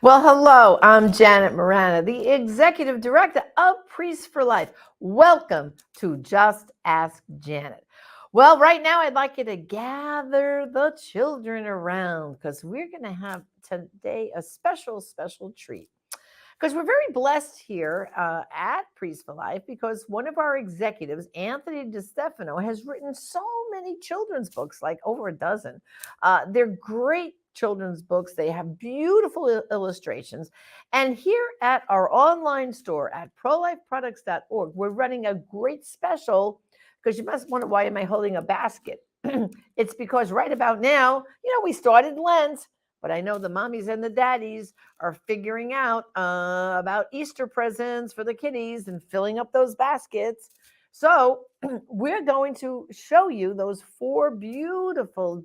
Well, hello, I'm Janet Marana, the Executive Director of Priests for Life. Welcome to Just Ask Janet. Well, right now I'd like you to gather the children around because we're going to have today a special treat. Because we're very blessed here at Priests for Life because one of our executives, Anthony DeStefano, has written so many children's books, like over a dozen. They're great children's books. They have beautiful illustrations. And here at our online store at prolifeproducts.org, we're running a great special because you must wonder, why am I holding a basket? It's because right about now, we started Lent, but I know the mommies and the daddies are figuring out about Easter presents for the kiddies and filling up those baskets. So we're going to show you those 4 beautiful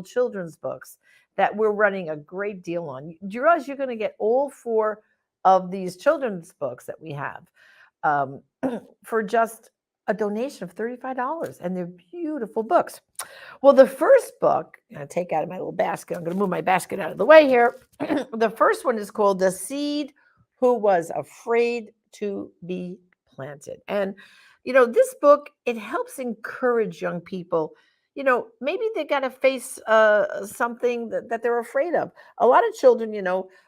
children's books that we're running a great deal on. Do you realize you're going to get all 4 of these children's books that we have for just a donation of $35, and they're beautiful books. Well, the first book, I take out of my little basket. I'm going to move my basket out of the way here. The first one is called The Seed Who Was Afraid to Be Planted. And, this book, it helps encourage young people. Maybe they got to face something that they're afraid of. A lot of children,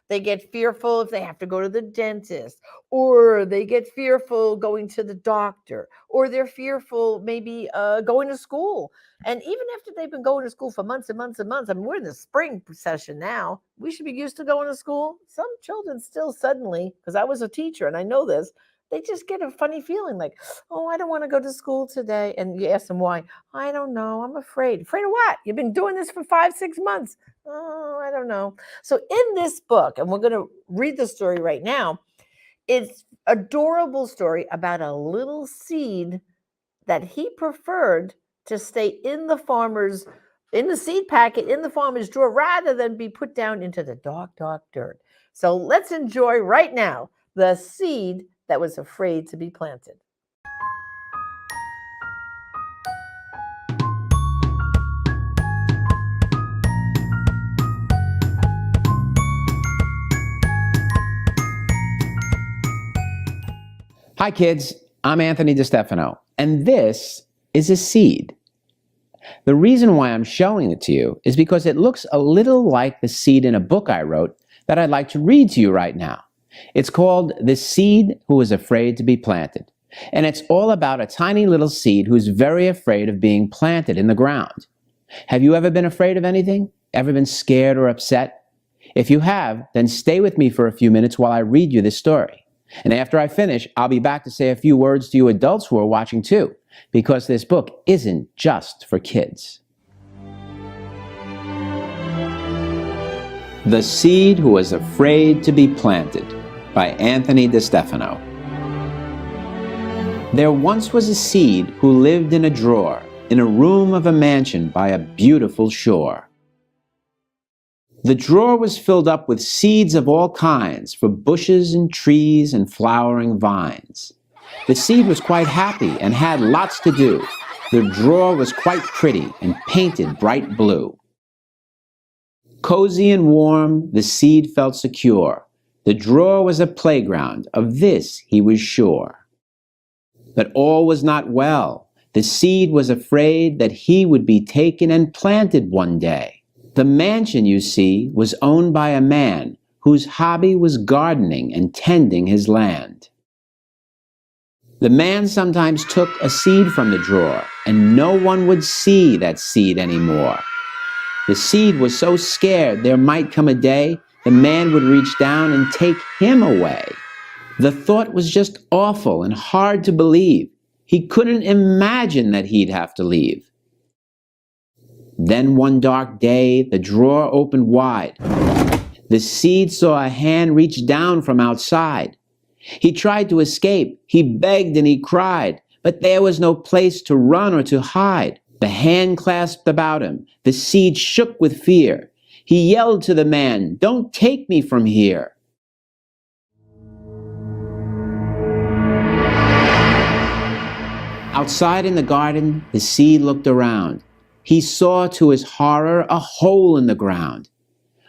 they get fearful if they have to go to the dentist, or they get fearful going to the doctor, or they're fearful maybe going to school. And even after they've been going to school for months and months and months, I mean, we're in the spring session now. We should be used to going to school. Some children still suddenly, because I was a teacher and I know this, they just get a funny feeling like, oh, I don't want to go to school today. And you ask them why. I don't know. I'm afraid. Afraid of what? You've been doing this for 5-6 months. Oh, I don't know. So in this book, and we're going to read the story right now, it's adorable story about a little seed that he preferred to stay in the seed packet, in the farmer's drawer, rather than be put down into the dark dirt. So let's enjoy right now The Seed That Was Afraid to Be Planted. Hi kids, I'm Anthony DeStefano, and this is a seed. The reason why I'm showing it to you is because it looks a little like the seed in a book I wrote that I'd like to read to you right now. It's called The Seed Who Was Afraid to Be Planted, and it's all about a tiny little seed who's very afraid of being planted in the ground. Have you ever been afraid of anything? Ever been scared or upset? If you have, then stay with me for a few minutes while I read you this story. And after I finish, I'll be back to say a few words to you adults who are watching too, because this book isn't just for kids. The Seed Who Was Afraid to Be Planted by Anthony DeStefano. There once was a seed who lived in a drawer in a room of a mansion by a beautiful shore. The drawer was filled up with seeds of all kinds for bushes and trees and flowering vines. The seed was quite happy and had lots to do. The drawer was quite pretty and painted bright blue. Cozy and warm, the seed felt secure. The drawer was a playground, of this he was sure. But all was not well. The seed was afraid that he would be taken and planted one day. The mansion, you see, was owned by a man whose hobby was gardening and tending his land. The man sometimes took a seed from the drawer, and no one would see that seed anymore. The seed was so scared there might come a day the man would reach down and take him away. The thought was just awful and hard to believe. He couldn't imagine that he'd have to leave. Then one dark day, the drawer opened wide. The seed saw a hand reach down from outside. He tried to escape. He begged and he cried, but there was no place to run or to hide. The hand clasped about him. The seed shook with fear. He yelled to the man, "Don't take me from here." Outside in the garden, the seed looked around. He saw to his horror a hole in the ground.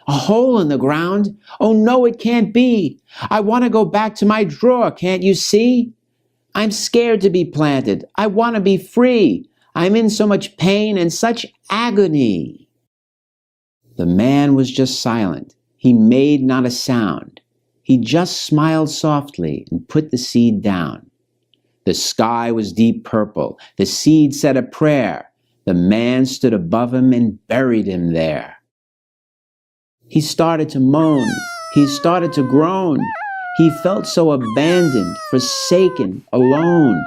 A hole in the ground? Oh no, it can't be. I want to go back to my drawer, can't you see? I'm scared to be planted. I want to be free. I'm in so much pain and such agony. The man was just silent. He made not a sound. He just smiled softly and put the seed down. The sky was deep purple. The seed said a prayer. The man stood above him and buried him there. He started to moan. He started to groan. He felt so abandoned, forsaken, alone.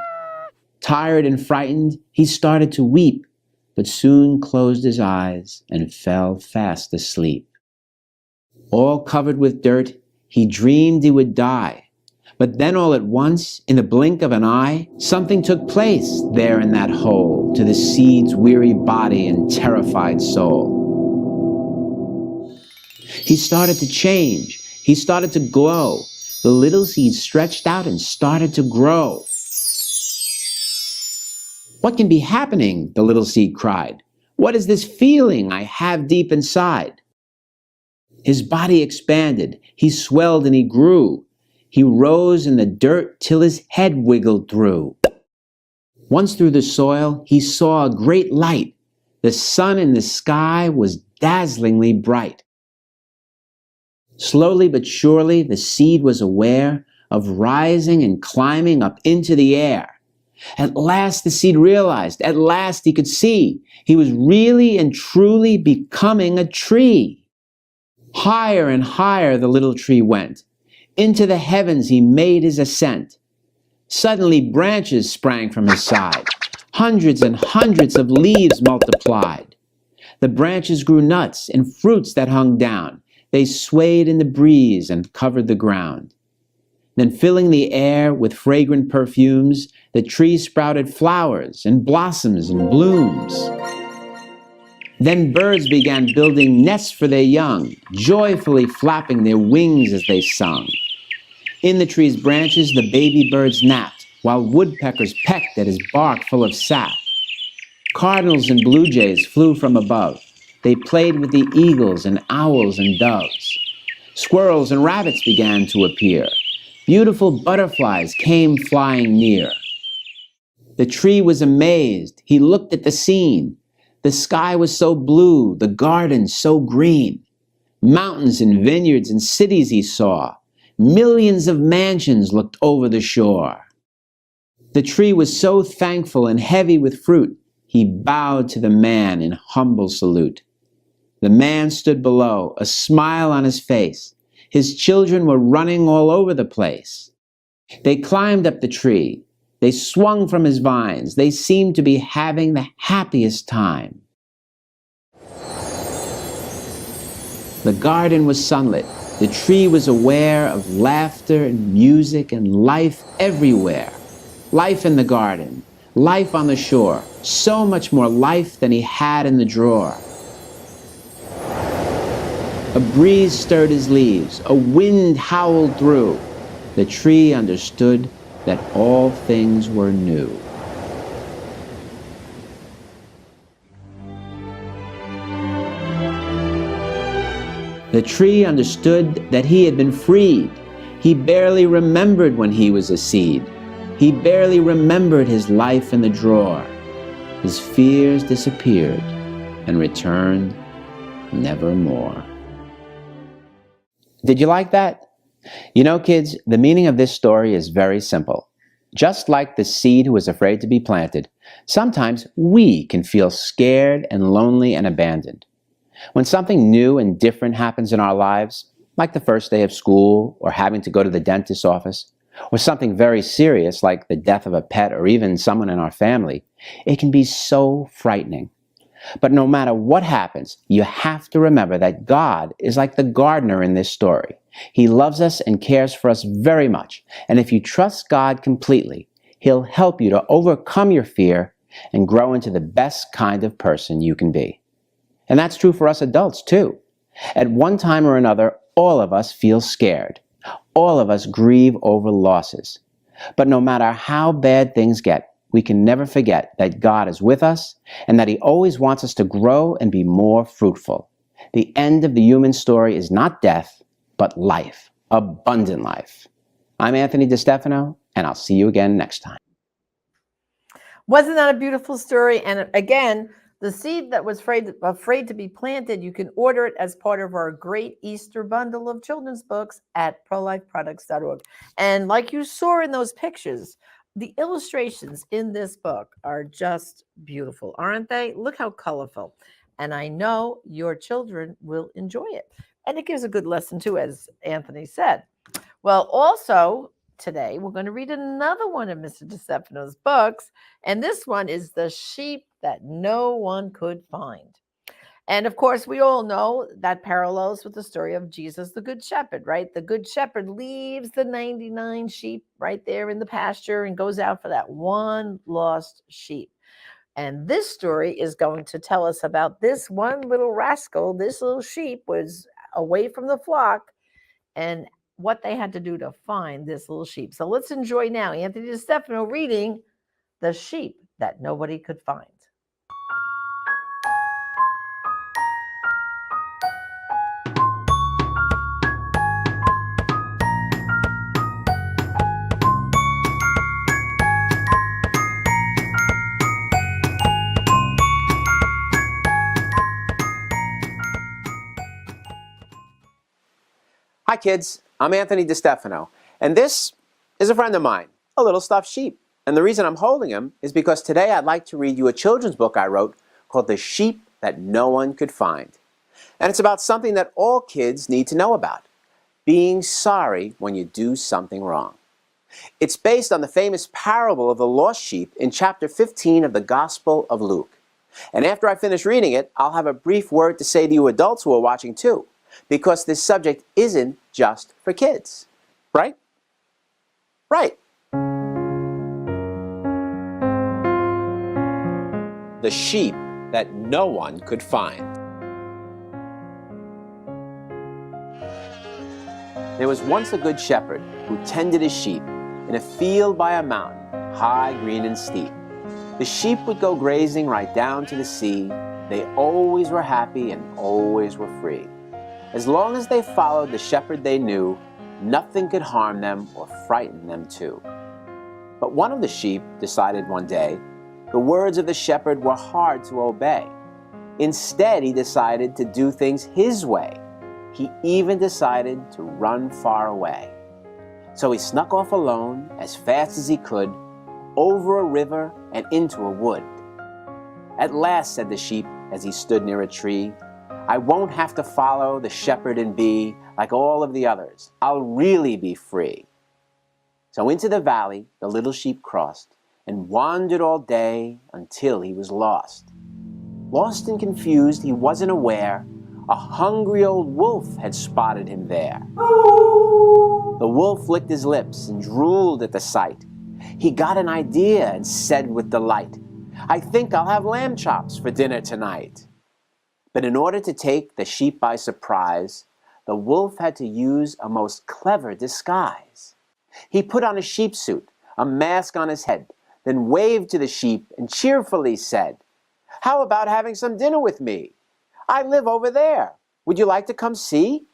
Tired and frightened, he started to weep, but soon closed his eyes and fell fast asleep. All covered with dirt, he dreamed he would die. But then all at once, in the blink of an eye, something took place there in that hole to the seed's weary body and terrified soul. He started to change. He started to glow. The little seed stretched out and started to grow. What can be happening? The little seed cried. What is this feeling I have deep inside? His body expanded. He swelled and he grew. He rose in the dirt till his head wiggled through. Once through the soil, he saw a great light. The sun in the sky was dazzlingly bright. Slowly but surely, the seed was aware of rising and climbing up into the air. At last the seed realized, at last he could see, he was really and truly becoming a tree. Higher and higher the little tree went. Into the heavens he made his ascent. Suddenly branches sprang from his side. Hundreds and hundreds of leaves multiplied. The branches grew nuts and fruits that hung down. They swayed in the breeze and covered the ground. Then filling the air with fragrant perfumes, the tree sprouted flowers and blossoms and blooms. Then birds began building nests for their young, joyfully flapping their wings as they sung. In the tree's branches, the baby birds napped, while woodpeckers pecked at his bark full of sap. Cardinals and blue jays flew from above. They played with the eagles and owls and doves. Squirrels and rabbits began to appear. Beautiful butterflies came flying near. The tree was amazed. He looked at the scene. The sky was so blue, the garden so green. Mountains and vineyards and cities he saw. Millions of mansions looked over the shore. The tree was so thankful and heavy with fruit, he bowed to the man in humble salute. The man stood below, a smile on his face. His children were running all over the place. They climbed up the tree. They swung from his vines. They seemed to be having the happiest time. The garden was sunlit. The tree was aware of laughter and music and life everywhere. Life in the garden, life on the shore, so much more life than he had in the drawer. A breeze stirred his leaves, a wind howled through. The tree understood that all things were new. The tree understood that he had been freed. He barely remembered when he was a seed. He barely remembered his life in the drawer. His fears disappeared and returned nevermore. Did you like that? You know, kids, the meaning of this story is very simple. Just like the seed who was afraid to be planted, sometimes we can feel scared and lonely and abandoned. When something new and different happens in our lives, like the first day of school or having to go to the dentist's office, or something very serious like the death of a pet or even someone in our family, it can be so frightening. But no matter what happens, you have to remember that God is like the gardener in this story. He loves us and cares for us very much. And if you trust God completely, He'll help you to overcome your fear and grow into the best kind of person you can be. And that's true for us adults too. At one time or another, all of us feel scared. All of us grieve over losses. But no matter how bad things get, we can never forget that God is with us and that He always wants us to grow and be more fruitful. The end of the human story is not death, but life, abundant life. I'm Anthony DeStefano, and I'll see you again next time. Wasn't that a beautiful story? And again, the seed that was afraid to be planted, you can order it as part of our great Easter bundle of children's books at prolifeproducts.org. And like you saw in those pictures, the illustrations in this book are just beautiful, aren't they? Look how colorful. And I know your children will enjoy it. And it gives a good lesson too, as Anthony said. Well, also today, we're going to read another one of Mr. DeStefano's books. And this one is The Sheep That No One Could Find. And of course, we all know that parallels with the story of Jesus, the Good Shepherd, right? The Good Shepherd leaves the 99 sheep right there in the pasture and goes out for that one lost sheep. And this story is going to tell us about this one little rascal. This little sheep was away from the flock and what they had to do to find this little sheep. So let's enjoy now Anthony DeStefano reading The Sheep That Nobody Could Find. Hi kids, I'm Anthony DeStefano, and this is a friend of mine, a little stuffed sheep. And the reason I'm holding him is because today I'd like to read you a children's book I wrote called The Sheep That No One Could Find. And it's about something that all kids need to know about, being sorry when you do something wrong. It's based on the famous parable of the lost sheep in chapter 15 of the Gospel of Luke. And after I finish reading it, I'll have a brief word to say to you adults who are watching too, because this subject isn't just for kids, right? Right. The sheep that no one could find. There was once a good shepherd who tended his sheep in a field by a mountain, high, green, and steep. The sheep would go grazing right down to the sea. They always were happy and always were free. As long as they followed the shepherd they knew, nothing could harm them or frighten them too. But one of the sheep decided one day the words of the shepherd were hard to obey. Instead, he decided to do things his way. He even decided to run far away. So he snuck off alone as fast as he could, over a river and into a wood. At last, said the sheep as he stood near a tree, I won't have to follow the shepherd and be like all of the others. I'll really be free. So into the valley the little sheep crossed and wandered all day until he was lost. Lost and confused, he wasn't aware a hungry old wolf had spotted him there. The wolf licked his lips and drooled at the sight. He got an idea and said with delight, I think I'll have lamb chops for dinner tonight. But in order to take the sheep by surprise, the wolf had to use a most clever disguise. He put on a sheep suit, a mask on his head, then waved to the sheep and cheerfully said, How about having some dinner with me? I live over there. Would you like to come see?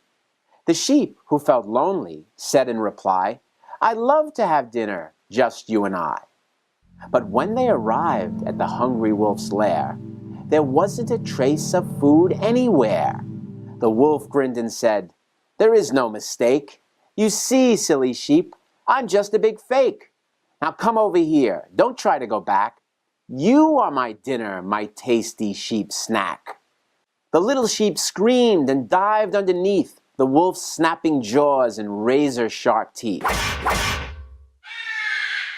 The sheep, who felt lonely, said in reply, I'd love to have dinner, just you and I. But when they arrived at the hungry wolf's lair, there wasn't a trace of food anywhere. The wolf grinned and said, There is no mistake. You see, silly sheep, I'm just a big fake. Now come over here. Don't try to go back. You are my dinner, my tasty sheep snack. The little sheep screamed and dived underneath the wolf's snapping jaws and razor-sharp teeth.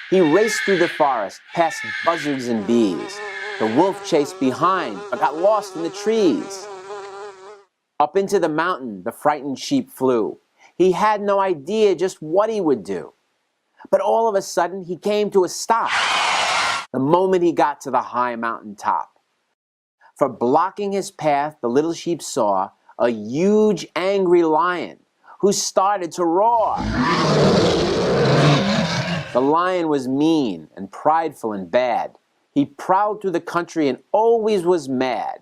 He raced through the forest, past buzzards and bees. The wolf chased behind, but got lost in the trees. Up into the mountain, the frightened sheep flew. He had no idea just what he would do. But all of a sudden, he came to a stop the moment he got to the high mountain top. For blocking his path, the little sheep saw a huge, angry lion who started to roar. The lion was mean and prideful and bad. He prowled through the country and always was mad.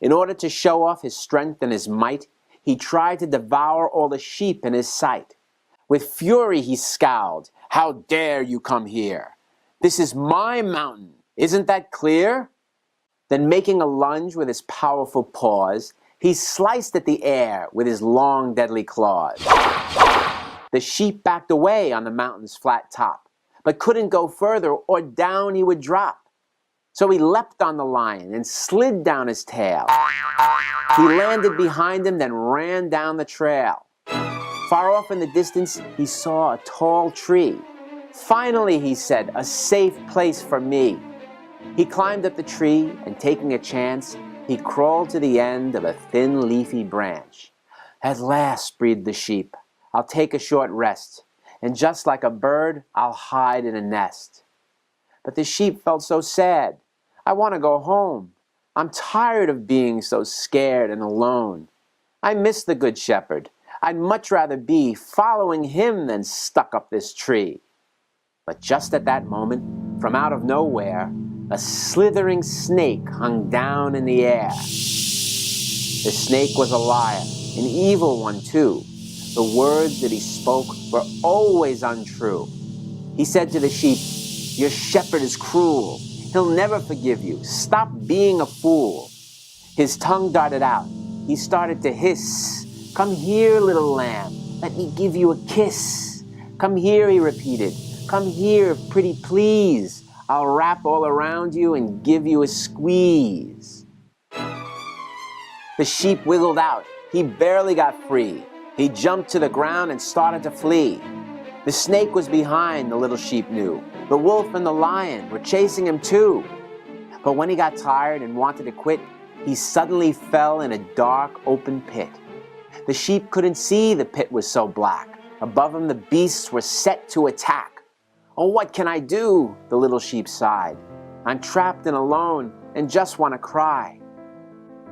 In order to show off his strength and his might, he tried to devour all the sheep in his sight. With fury he scowled, "How dare you come here? This is my mountain, isn't that clear?" Then making a lunge with his powerful paws, he sliced at the air with his long deadly claws. The sheep backed away on the mountain's flat top, but couldn't go further or down he would drop. So he leapt on the lion and slid down his tail. He landed behind him, then ran down the trail. Far off in the distance, he saw a tall tree. "Finally," he said, "a safe place for me." He climbed up the tree, and taking a chance, he crawled to the end of a thin leafy branch. "At last," breathed the sheep, "I'll take a short rest, and just like a bird, I'll hide in a nest." But the sheep felt so sad. "I want to go home. I'm tired of being so scared and alone. I miss the Good Shepherd. I'd much rather be following him than stuck up this tree." But just at that moment, from out of nowhere, a slithering snake hung down in the air. The snake was a liar, an evil one too. The words that he spoke were always untrue. He said to the sheep, "Your shepherd is cruel. He'll never forgive you. Stop being a fool." His tongue darted out. He started to hiss. "Come here, little lamb. Let me give you a kiss." "Come here," he repeated. "Come here, pretty please. I'll wrap all around you and give you a squeeze." The sheep wiggled out. He barely got free. He jumped to the ground and started to flee. The snake was behind, the little sheep knew. The wolf and the lion were chasing him too. But when he got tired and wanted to quit, he suddenly fell in a dark, open pit. The sheep couldn't see the pit was so black. Above him, the beasts were set to attack. "Oh, what can I do?" the little sheep sighed. "I'm trapped and alone and just want to cry.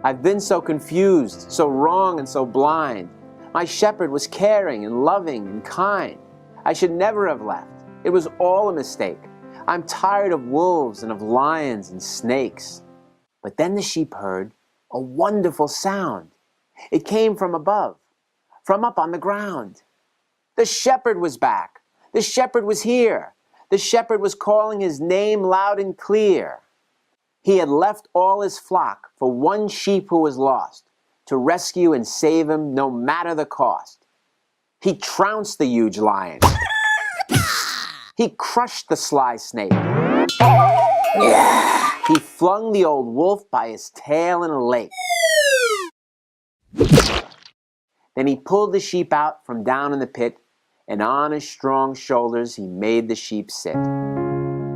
I've been so confused, so wrong and so blind. My shepherd was caring and loving and kind. I should never have left. It was all a mistake. I'm tired of wolves and of lions and snakes." But then the sheep heard a wonderful sound. It came from above, from up on the ground. The shepherd was back. The shepherd was here. The shepherd was calling his name loud and clear. He had left all his flock for one sheep who was lost, to rescue and save him no matter the cost. He trounced the huge lion. He crushed the sly snake. He flung the old wolf by his tail in a lake. Then he pulled the sheep out from down in the pit, and on his strong shoulders he made the sheep sit.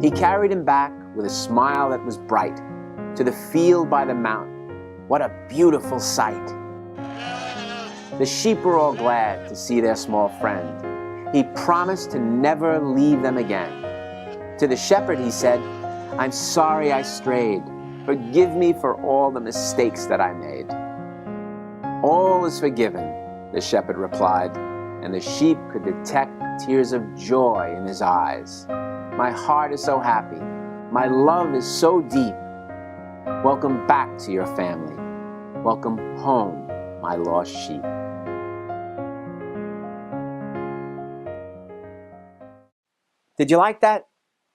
He carried him back with a smile that was bright to the field by the mountain. What a beautiful sight! The sheep were all glad to see their small friend. He promised to never leave them again. To the shepherd he said, "I'm sorry I strayed. Forgive me for all the mistakes that I made." "All is forgiven," the shepherd replied, and the sheep could detect tears of joy in his eyes. "My heart is so happy. My love is so deep. Welcome back to your family. Welcome home, my lost sheep." Did you like that?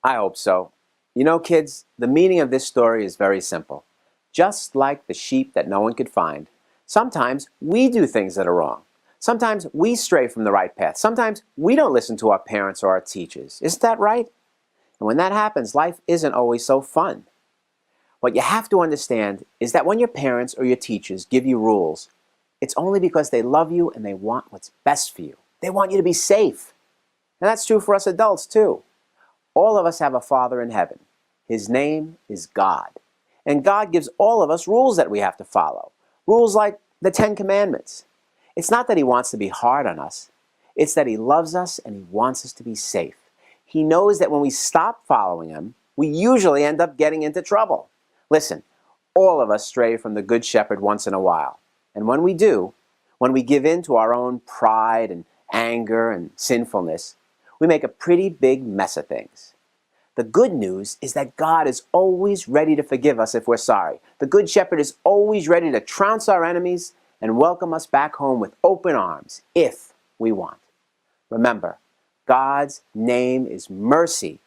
I hope so. You know, kids, the meaning of this story is very simple. Just like the sheep that no one could find, sometimes we do things that are wrong. Sometimes we stray from the right path. Sometimes we don't listen to our parents or our teachers. Isn't that right? And when that happens, life isn't always so fun. What you have to understand is that when your parents or your teachers give you rules, it's only because they love you and they want what's best for you. They want you to be safe. And that's true for us adults too. All of us have a Father in heaven. His name is God. And God gives all of us rules that we have to follow. Rules like the 10 Commandments. It's not that he wants to be hard on us. It's that he loves us and he wants us to be safe. He knows that when we stop following him, we usually end up getting into trouble. Listen, all of us stray from the Good Shepherd once in a while. And when we do, when we give in to our own pride and anger and sinfulness, we make a pretty big mess of things. The good news is that God is always ready to forgive us if we're sorry. The Good Shepherd is always ready to trounce our enemies and welcome us back home with open arms if we want. Remember, God's name is mercy.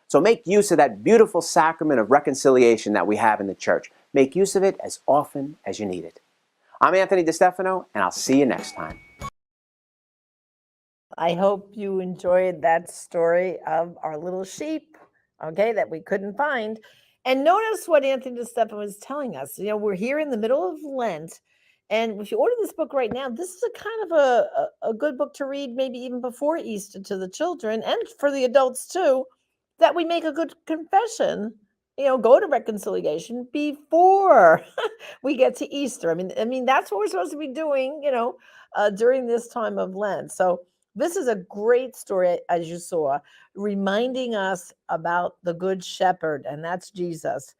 So make use of that beautiful sacrament of reconciliation that we have in the church. Make use of it as often as you need it. I'm Anthony DeStefano, and I'll see you next time. I hope you enjoyed that story of our little sheep, okay, that we couldn't find. And notice what Anthony DeStefano was telling us. You know, we're here in the middle of Lent, and if you order this book right now, this is a kind of a good book to read, maybe even before Easter to the children and for the adults too, that we make a good confession, you know, go to reconciliation before we get to Easter. I mean, that's what we're supposed to be doing, you know, during this time of Lent. So this is a great story, as you saw, reminding us about the Good Shepherd, and that's Jesus,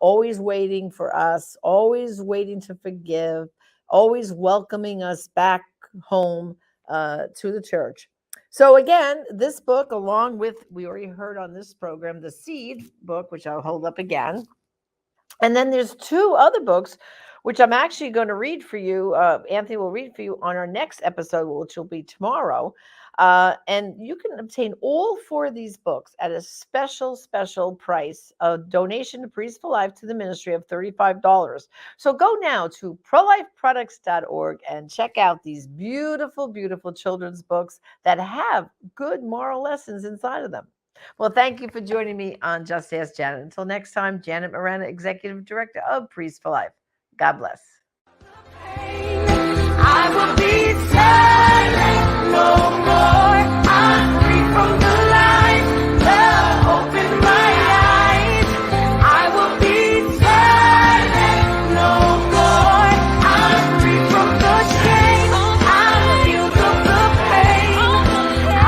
always waiting for us, always waiting to forgive, always welcoming us back home to the church. So again, this book, along with, we already heard on this program, the Seed book, which I'll hold up again. And then there's two other books, which I'm actually going to read for you. Anthony will read for you on our next episode, which will be tomorrow. And you can obtain all four of these books at a special price, a donation to Priests for Life to the ministry of $35. So go now to prolifeproducts.org and check out these beautiful children's books that have good moral lessons inside of them. Well, thank you for joining me on Just Ask Janet. Until next time, Janet Marana, Executive Director of Priests for Life. God bless.